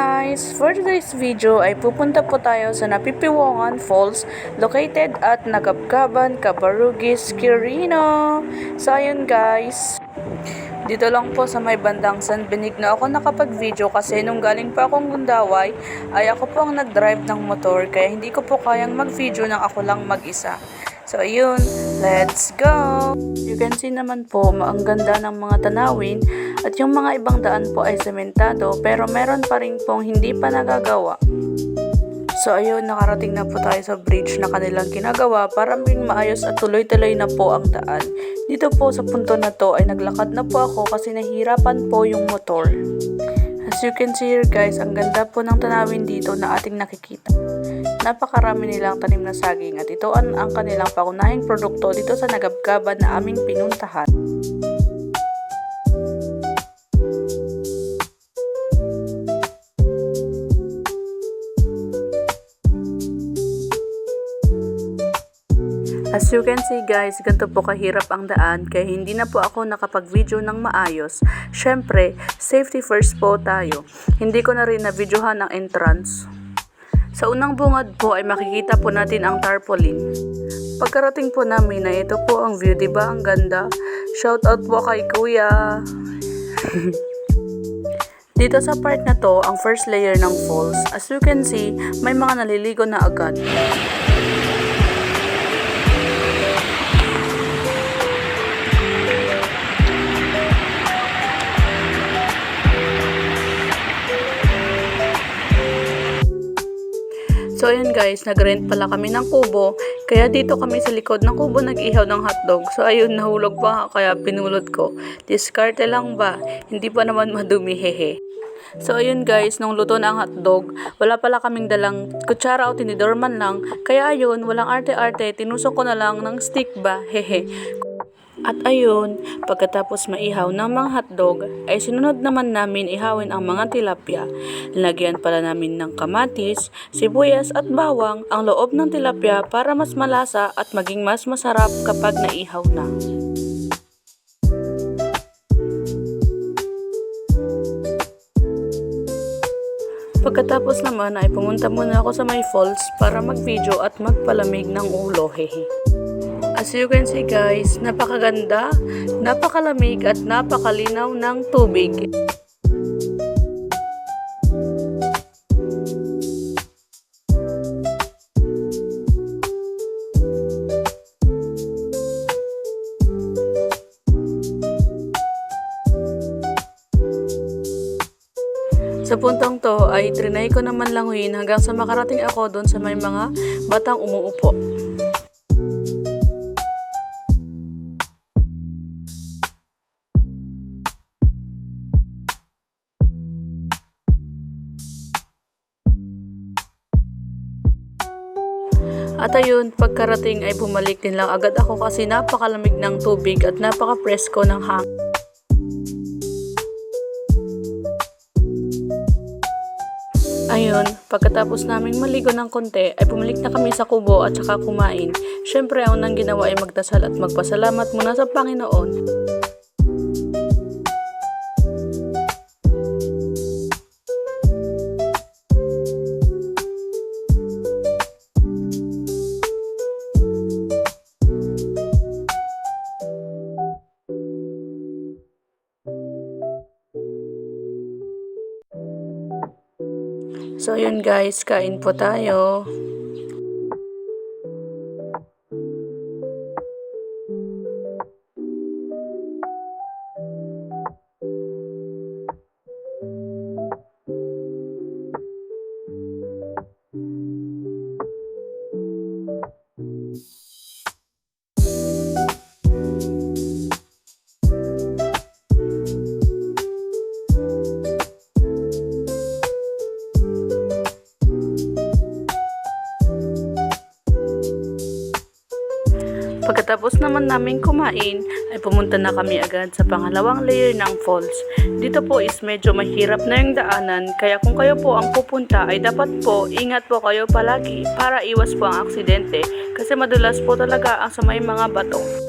guys! For today's video ay pupunta po tayo sa Napipiwongan Falls located at Nagabgaban, Cabarugis, Quirino. So ayun guys, dito lang po sa may bandang San Benigno ako nakapag-video kasi nung galing pa akong Gundaway ay ako po ang nag-drive ng motor kaya hindi ko po kayang mag-video nang ako lang mag-isa. So ayun, let's go! You can see naman po, ang ganda ng mga tanawin at yung mga ibang daan po ay sementado pero meron pa rin pong hindi pa nagagawa. So ayun, nakarating na po tayo sa bridge na kanilang ginagawa para maging maayos at tuloy-tuloy na po ang daan. Dito po sa punto na to ay naglakad na po ako kasi nahihirapan po yung motor. As you can see here guys, ang ganda po ng tanawin dito na ating nakikita. Napakarami nilang tanim na saging at ito ang kanilang pangunahing produkto dito sa Nagabgaban na aming pinuntahan. As you can see guys, ganito po kahirap ang daan kaya hindi na po ako nakapag-video ng maayos. Syempre, safety first po tayo. Hindi ko na rin na-videohan ang entrance. Sa unang bungad po ay makikita po natin ang tarpaulin. Pagkarating po namin na ito po ang view, diba ang ganda? Shout out po kay Kuya! Dito sa part na to, ang first layer ng falls. As you can see, may mga naliligo na agad. So ayun guys, nag-rent pala kami ng kubo, kaya dito kami sa likod ng kubo nag-ihaw ng hotdog. So ayun, nahulog pa kaya pinulot ko. Diskarte lang ba? Hindi pa naman madumi, hehe. So ayun guys, nung luto na ang hotdog, wala pala kaming dalang kutsara o tinidor man lang. Kaya ayun, walang arte-arte, tinusok ko na lang ng stick ba, hehe. At ayun, pagkatapos maihaw ng mga hotdog, ay sinunod naman namin ihawin ang mga tilapia. Lagyan pala namin ng kamatis, sibuyas at bawang ang loob ng tilapia para mas malasa at maging mas masarap kapag naihaw na. Pagkatapos naman ay pumunta muna ako sa may falls para mag-video at magpalamig ng ulo, hehe. As you can see guys, napakaganda, napakalamig at napakalinaw ng tubig. Sa puntong to ay trinay ko naman languyin hanggang sa makarating ako doon sa may mga batang umuupo. At ayun, pagkarating ay bumalik din lang agad ako kasi napakalamig ng tubig at napaka-presko ng hangin. Ayun, pagkatapos naming maligo ng konti ay bumalik na kami sa kubo at saka kumain. Syempre ang unang ginawa ay magdasal at magpasalamat muna sa Panginoon. So yun guys, kain po tayo. Pagkatapos naman namin kumain, ay pumunta na kami agad sa pangalawang layer ng falls. Dito po is medyo mahirap na yung daanan, kaya kung kayo po ang pupunta ay dapat po ingat po kayo palagi para iwas po ang aksidente kasi madulas po talaga ang sa may mga bato.